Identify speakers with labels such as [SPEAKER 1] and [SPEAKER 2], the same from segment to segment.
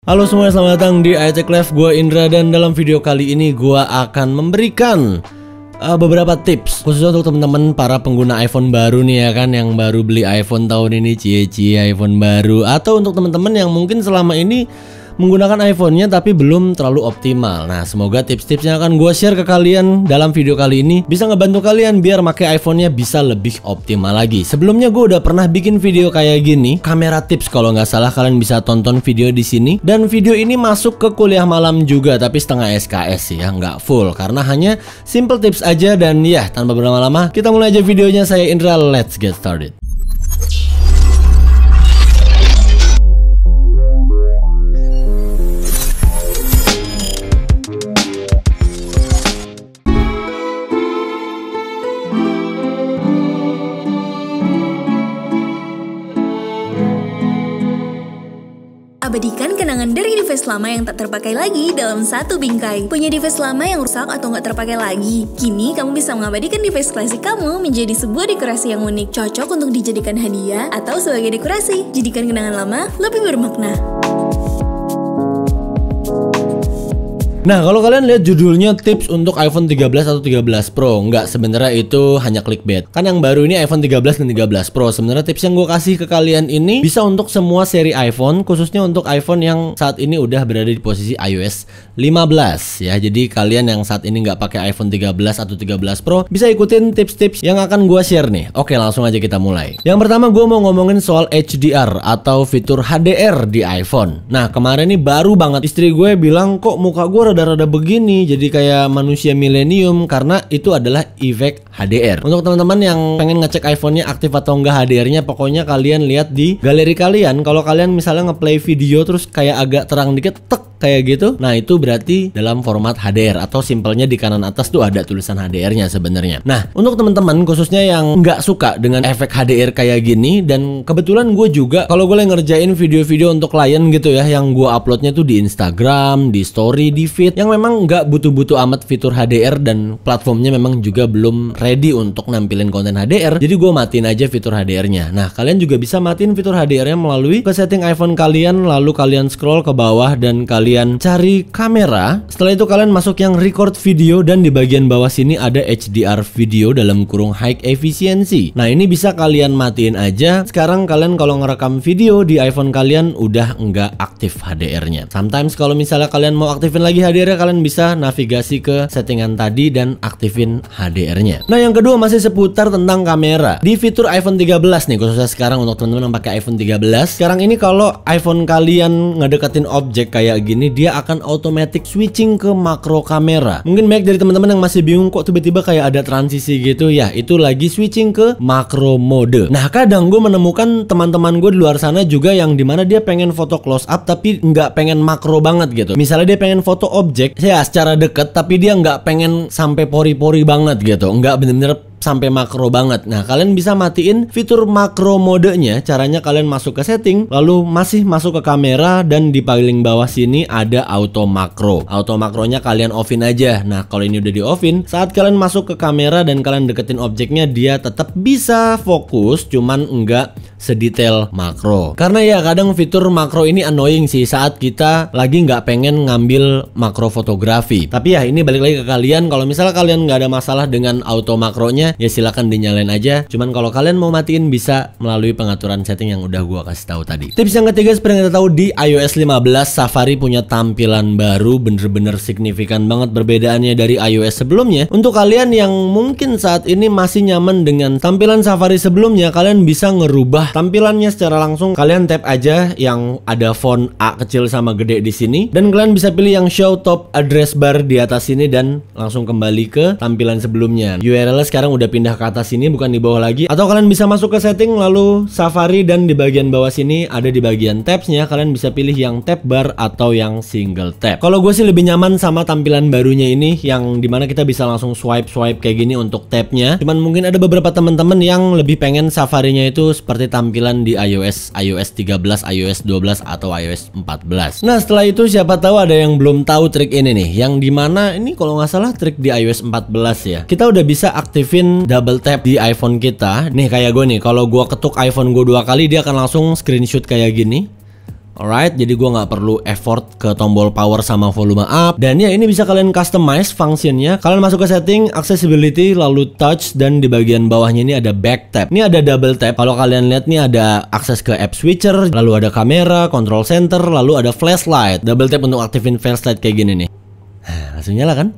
[SPEAKER 1] Halo semuanya, selamat datang di iTech Live. Gue Indra dan dalam video kali ini gue akan memberikan beberapa tips khususnya untuk teman-teman para pengguna iPhone baru nih ya kan, yang baru beli iPhone tahun ini, cie-cie iPhone baru, atau untuk teman-teman yang mungkin selama ini menggunakan iPhone-nya tapi belum terlalu optimal. Nah, semoga tips-tips yang akan gue share ke kalian dalam video kali ini bisa ngebantu kalian biar pakai iPhone-nya bisa lebih optimal lagi. Sebelumnya gue udah pernah bikin video kayak gini, kamera tips kalau nggak salah, kalian bisa tonton video di sini. Dan video ini masuk ke kuliah malam juga, tapi setengah SKS sih ya, nggak full karena hanya simple tips aja. Dan ya, tanpa berlama-lama kita mulai aja videonya. Saya Indra, let's get started.
[SPEAKER 2] Abadikan kenangan dari device lama yang tak terpakai lagi dalam satu bingkai. Punya device lama yang rusak atau nggak terpakai lagi? Kini kamu bisa mengabadikan device klasik kamu menjadi sebuah dekorasi yang unik, cocok untuk dijadikan hadiah atau sebagai dekorasi. Jadikan kenangan lama lebih bermakna.
[SPEAKER 1] Nah, kalau kalian lihat judulnya tips untuk iPhone 13 atau 13 Pro, enggak, sebenarnya itu hanya clickbait. Kan yang baru ini iPhone 13 dan 13 Pro. Sebenarnya tips yang gue kasih ke kalian ini bisa untuk semua seri iPhone, khususnya untuk iPhone yang saat ini udah berada di posisi iOS 15 ya. Jadi kalian yang saat ini nggak pakai iPhone 13 atau 13 Pro bisa ikutin tips-tips yang akan gue share nih. Oke, langsung aja kita mulai. Yang pertama gue mau ngomongin soal HDR atau fitur HDR di iPhone. Nah, kemarin ini baru banget istri gue bilang, kok muka gue rada begini, jadi kayak manusia milenium, karena itu adalah efek HDR. Untuk teman-teman yang pengen ngecek iPhone-nya aktif atau enggak HDR-nya, pokoknya kalian lihat di galeri kalian. Kalau kalian misalnya ngeplay video terus kayak agak terang dikit, tek kayak gitu, nah itu berarti dalam format HDR, atau simpelnya di kanan atas tuh ada tulisan HDR-nya sebenarnya. Nah, untuk teman-teman khususnya yang nggak suka dengan efek HDR kayak gini, dan kebetulan gue juga kalau gue lagi ngerjain video-video untuk klien gitu ya, yang gue uploadnya tuh di Instagram, di story, di feed, yang memang nggak butuh-butuh amat fitur HDR, dan platformnya memang juga belum ready untuk nampilin konten HDR, jadi gue matiin aja fitur HDR-nya. Nah, kalian juga bisa matiin fitur HDR-nya melalui ke setting iPhone kalian, lalu kalian scroll ke bawah dan kalian cari kamera. Setelah itu kalian masuk yang record video, dan di bagian bawah sini ada HDR video dalam kurung high efficiency. Nah, ini bisa kalian matiin aja. Sekarang kalian kalau ngerekam video di iPhone kalian udah nggak aktif HDR-nya. Sometimes kalau misalnya kalian mau aktifin lagi HDR-nya, kalian bisa navigasi ke settingan tadi dan aktifin HDR-nya. Nah, yang kedua masih seputar tentang kamera. Di fitur iPhone 13 nih, khususnya sekarang untuk teman-teman yang pakai iPhone 13. Sekarang ini kalau iPhone kalian ngedeketin objek kayak gini, dia akan automatic switching ke makro kamera. Mungkin banyak dari teman-teman yang masih bingung, kok tiba-tiba kayak ada transisi gitu ya. Itu lagi switching ke makro mode. Nah, kadang gue menemukan teman-teman gue di luar sana juga yang dimana dia pengen foto close up tapi nggak pengen makro banget gitu. Misalnya dia pengen foto objek ya secara deket, tapi dia nggak pengen sampai pori-pori banget gitu, nggak bener-bener sampai makro banget. Nah, kalian bisa matiin fitur makro modenya. Caranya kalian masuk ke setting, lalu masih masuk ke kamera, dan di paling bawah sini ada auto makro. Auto makronya kalian offin aja. Nah, kalau ini udah di offin, saat kalian masuk ke kamera dan kalian deketin objeknya, dia tetap bisa fokus, cuman enggak sedetail makro. Karena ya kadang fitur makro ini annoying sih saat kita lagi nggak pengen ngambil makro fotografi. Tapi ya ini balik lagi ke kalian. Kalau misalnya kalian nggak ada masalah dengan auto makronya, ya silakan dinyalain aja. Cuman kalau kalian mau matiin bisa melalui pengaturan setting yang udah gua kasih tahu tadi. Tips yang ketiga, seperti yang kita tahu di iOS 15 Safari punya tampilan baru, bener-bener signifikan banget perbedaannya dari iOS sebelumnya. Untuk kalian yang mungkin saat ini masih nyaman dengan tampilan Safari sebelumnya, kalian bisa ngerubah tampilannya secara langsung. Kalian tap aja yang ada font A kecil sama gede di sini, dan kalian bisa pilih yang show top address bar di atas sini dan langsung kembali ke tampilan sebelumnya. URL-nya sekarang udah pindah ke atas sini, bukan di bawah lagi. Atau kalian bisa masuk ke setting, lalu Safari, dan di bagian bawah sini ada di bagian tabs-nya, kalian bisa pilih yang tab bar atau yang single tab. Kalau gue sih lebih nyaman sama tampilan barunya ini, yang dimana kita bisa langsung swipe kayak gini untuk tabnya. Cuman mungkin ada beberapa teman-teman yang lebih pengen Safari-nya itu seperti tampilan di iOS 13, iOS 12 atau iOS 14. Nah, setelah itu siapa tahu ada yang belum tahu trik ini nih, yang dimana ini kalau nggak salah trik di iOS 14 ya. Kita udah bisa aktifin double tap di iPhone kita. Nih kayak gue nih, kalau gue ketuk iPhone gue 2 kali, dia akan langsung screenshot kayak gini. Alright, jadi gua nggak perlu effort ke tombol power sama volume up. Dan ya, ini bisa kalian customize functionnya. Kalian masuk ke setting, accessibility, lalu touch, dan di bagian bawahnya ini ada back tap. Ini ada double tap. Kalau kalian lihat nih ada akses ke app switcher, lalu ada kamera, control center, lalu ada flashlight. Double tap untuk aktifin flashlight kayak gini nih. Langsung nyala kan?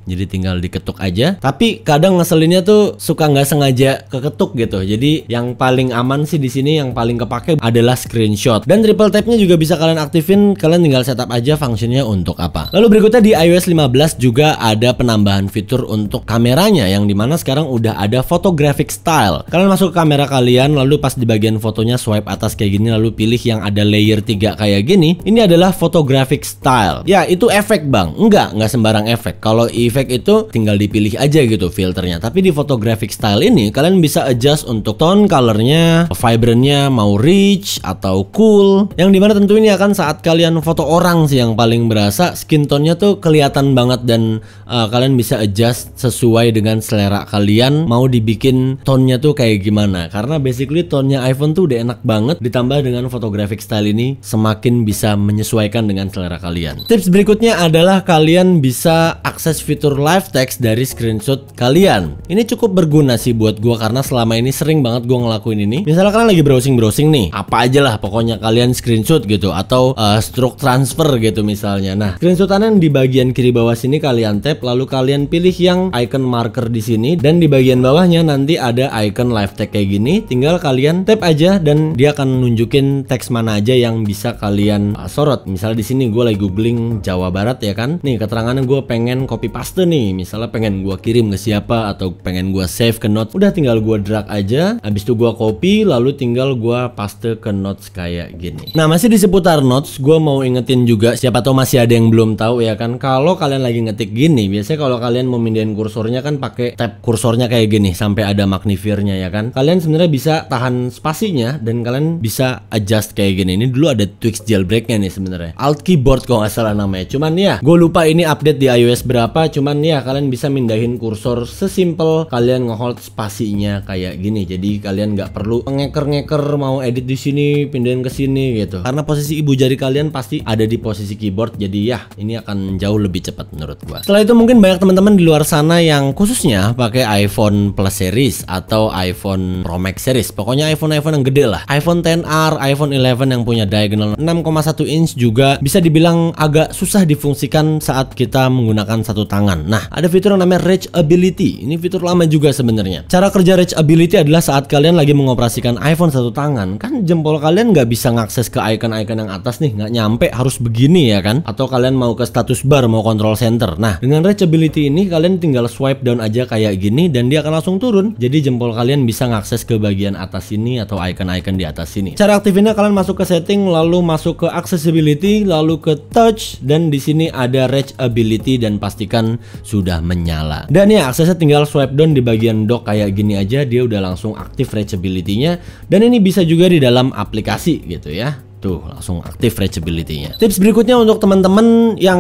[SPEAKER 1] Jadi tinggal diketuk aja. Tapi kadang ngeselinnya tuh suka nggak sengaja keketuk gitu. Jadi yang paling aman sih di sini, yang paling kepake adalah screenshot. Dan triple tapnya juga bisa kalian aktifin. Kalian tinggal setup aja fungsinya untuk apa. Lalu berikutnya di iOS 15 juga ada penambahan fitur untuk kameranya, yang dimana sekarang udah ada photographic style. Kalian masuk ke kamera kalian, lalu pas di bagian fotonya swipe atas kayak gini, lalu pilih yang ada layer 3 kayak gini. Ini adalah photographic style. Ya, itu efek bang. Enggak sembarang efek. Kalau efek itu tinggal dipilih aja gitu filternya. Tapi di photographic style ini kalian bisa adjust untuk tone colornya, vibrantnya, mau rich atau cool. Yang dimana tentu ini akan saat kalian foto orang sih yang paling berasa. Skin tone-nya tuh kelihatan banget dan kalian bisa adjust sesuai dengan selera kalian. Mau dibikin tone-nya tuh kayak gimana? Karena basically tone-nya iPhone tuh udah enak banget. Ditambah dengan photographic style ini semakin bisa menyesuaikan dengan selera kalian. Tips berikutnya adalah kalian bisa akses fitur live text dari screenshot kalian. Ini cukup berguna sih buat gua karena selama ini sering banget gua ngelakuin ini. Misalnya kalian lagi browsing nih, apa aja lah pokoknya kalian screenshot gitu, atau stroke transfer gitu misalnya. Nah, screenshotannya di bagian kiri bawah sini kalian tap, lalu kalian pilih yang icon marker di sini, dan di bagian bawahnya nanti ada icon live text kayak gini. Tinggal kalian tap aja dan dia akan nunjukin teks mana aja yang bisa kalian sorot. Misalnya di sini gua lagi googling Jawa Barat ya kan. Nih keterangannya gua pengen copy paste nih, misalnya pengen gua kirim ke siapa atau pengen gua save ke notes, udah tinggal gua drag aja, habis itu gua copy, lalu tinggal gua paste ke notes kayak gini. Nah, masih di seputar notes, gua mau ingetin juga, siapa tahu masih ada yang belum tahu ya kan, kalau kalian lagi ngetik gini, biasanya kalau kalian mau mindahin kursornya kan pakai tab kursornya kayak gini sampai ada magnifiernya ya kan. Kalian sebenarnya bisa tahan spasinya dan kalian bisa adjust kayak gini. Ini dulu ada Twix jailbreaknya nih sebenarnya. Alt keyboard kalau nggak salah namanya. Cuman ya, gue lupa ini update di iOS berapa. Cuman ya kalian bisa mindahin kursor sesimpel kalian ngehold spasinya kayak gini. Jadi kalian nggak perlu ngeker mau edit di sini pindahin ke sini gitu. Karena posisi ibu jari kalian pasti ada di posisi keyboard. Jadi ya ini akan jauh lebih cepat menurut gua. Setelah itu mungkin banyak teman-teman di luar sana yang khususnya pakai iPhone Plus series atau iPhone Pro Max series. Pokoknya iPhone yang gede lah. iPhone XR, iPhone 11 yang punya diagonal 6,1 inch juga bisa dibilang agak susah difungsikan saat kita menggunakan satu tangan. Nah, ada fitur yang namanya Reachability. Ini fitur lama juga sebenarnya. Cara kerja Reachability adalah saat kalian lagi mengoperasikan iPhone satu tangan, kan jempol kalian nggak bisa ngakses ke icon-icon yang atas nih, nggak nyampe, harus begini ya kan? Atau kalian mau ke status bar, mau control center. Nah, dengan Reachability ini kalian tinggal swipe down aja kayak gini dan dia akan langsung turun. Jadi jempol kalian bisa ngakses ke bagian atas sini atau icon-icon di atas sini. Cara aktifinnya kalian masuk ke setting, lalu masuk ke accessibility, lalu ke touch, dan di sini ada Reachability dan pastikan sudah menyala. Dan ya aksesnya tinggal swipe down di bagian dock kayak gini aja, dia udah langsung aktif Reachability-nya. Dan ini bisa juga di dalam aplikasi gitu ya. Tuh langsung aktif Reachability-nya. Tips berikutnya untuk teman-teman yang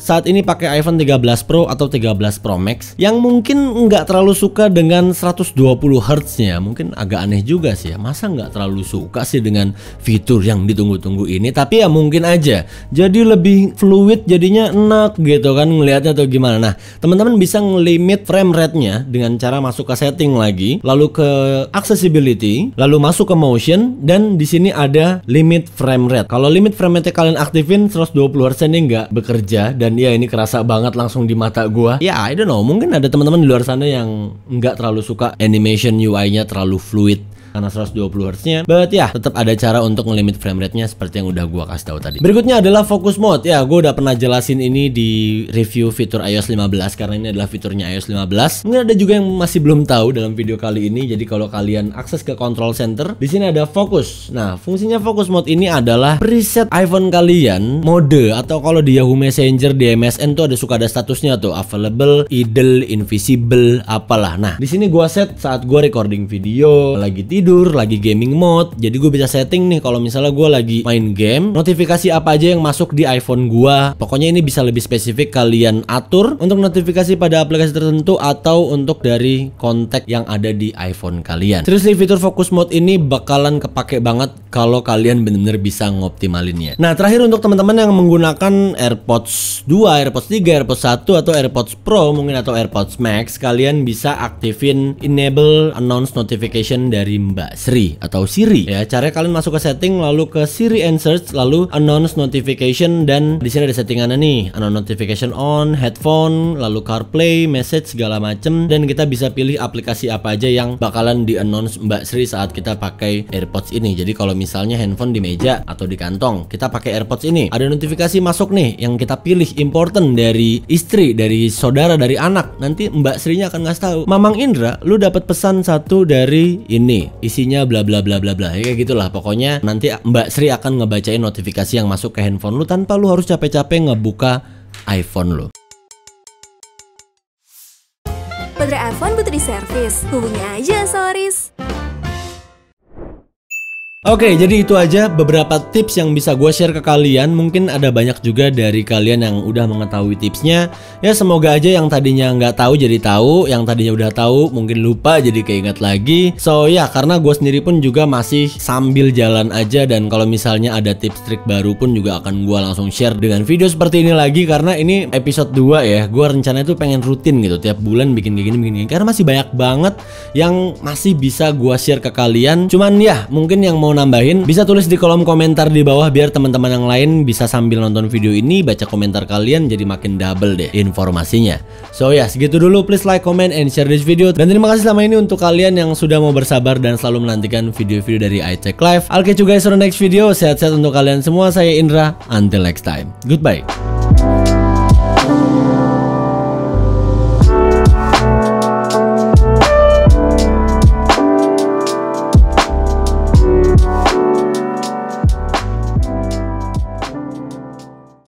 [SPEAKER 1] saat ini pakai iPhone 13 Pro atau 13 Pro Max yang mungkin nggak terlalu suka dengan 120 Hz-nya, mungkin agak aneh juga sih ya. Masa nggak terlalu suka sih dengan fitur yang ditunggu-tunggu ini? Tapi ya mungkin aja jadi lebih fluid, jadinya enak gitu kan ngelihatnya atau gimana. Nah, teman-teman bisa ngelimit frame rate-nya dengan cara masuk ke setting lagi, lalu ke accessibility, lalu masuk ke motion, dan di sini ada limit frame rate. Kalau limit frame rate kalian aktifin 120 Hz ini nggak bekerja, dan ya ini kerasa banget langsung di mata gua. Ya I don't know, mungkin ada teman-teman di luar sana yang nggak terlalu suka animation UI-nya terlalu fluid karena 120 Hz-nya. But ya, tetap ada cara untuk ngelimit frame rate-nya seperti yang udah gua kasih tahu tadi. Berikutnya adalah focus mode. Ya, gua udah pernah jelasin ini di review fitur iOS 15 karena ini adalah fiturnya iOS 15. Mungkin ada juga yang masih belum tahu dalam video kali ini. Jadi kalau kalian akses ke control center, di sini ada focus. Nah, fungsinya focus mode ini adalah preset iPhone kalian mode, atau kalau di Yahoo Messenger, di MSN tuh suka ada statusnya tuh, available, idle, invisible, apalah. Nah, di sini gua set saat gua recording video, lagi tidur, tidur, lagi gaming mode. Jadi gue bisa setting nih kalau misalnya gue lagi main game, notifikasi apa aja yang masuk di iPhone gue. Pokoknya ini bisa lebih spesifik kalian atur untuk notifikasi pada aplikasi tertentu atau untuk dari kontak yang ada di iPhone kalian. Seriously, fitur focus mode ini bakalan kepake banget kalau kalian bener-bener bisa ngoptimalinnya. Nah, terakhir untuk teman-teman yang menggunakan AirPods 2, AirPods 3, AirPods 1 atau AirPods Pro mungkin atau AirPods Max, kalian bisa aktifin enable announce notification dari Mbak Sri atau Siri ya. Caranya kalian masuk ke setting, lalu ke Siri and search, lalu announce notification, dan di sini ada settingannya nih, announce notification on, headphone, lalu CarPlay, message segala macem, dan kita bisa pilih aplikasi apa aja yang bakalan di announce Mbak Sri saat kita pakai AirPods ini. Jadi kalau misalnya handphone di meja atau di kantong, kita pakai AirPods ini, ada notifikasi masuk nih yang kita pilih important dari istri, dari saudara, dari anak, nanti Mbak Srinya akan ngasih tahu, Mamang Indra, lu dapat pesan satu dari ini, isinya bla bla bla bla bla, kayak gitulah. Pokoknya nanti Mbak Sri akan ngebacain notifikasi yang masuk ke handphone lu tanpa lu harus capek-capek ngebuka iPhone lu.
[SPEAKER 2] Baterai iPhone butuh di servis? Hubungi aja Soris.
[SPEAKER 1] Oke, jadi itu aja beberapa tips yang bisa gue share ke kalian. Mungkin ada banyak juga dari kalian yang udah mengetahui tipsnya. Ya semoga aja yang tadinya nggak tahu jadi tahu, yang tadinya udah tahu mungkin lupa jadi keinget lagi. So ya, karena gue sendiri pun juga masih sambil jalan aja, dan kalau misalnya ada tips trik baru pun juga akan gue langsung share dengan video seperti ini lagi. Karena ini episode 2 ya, gue rencananya tuh pengen rutin gitu, tiap bulan bikin kayak gini, karena masih banyak banget yang masih bisa gue share ke kalian. Cuman ya, mungkin yang mau nambahin bisa tulis di kolom komentar di bawah biar teman-teman yang lain bisa sambil nonton video ini baca komentar kalian, jadi makin double deh informasinya. So ya, segitu dulu. Please like, comment, and share this video. Dan terima kasih selama ini untuk kalian yang sudah mau bersabar dan selalu menantikan video-video dari iTech Live. I'll catch you guys on the next video. Sehat-sehat untuk kalian semua. Saya Indra. Until next time. Goodbye.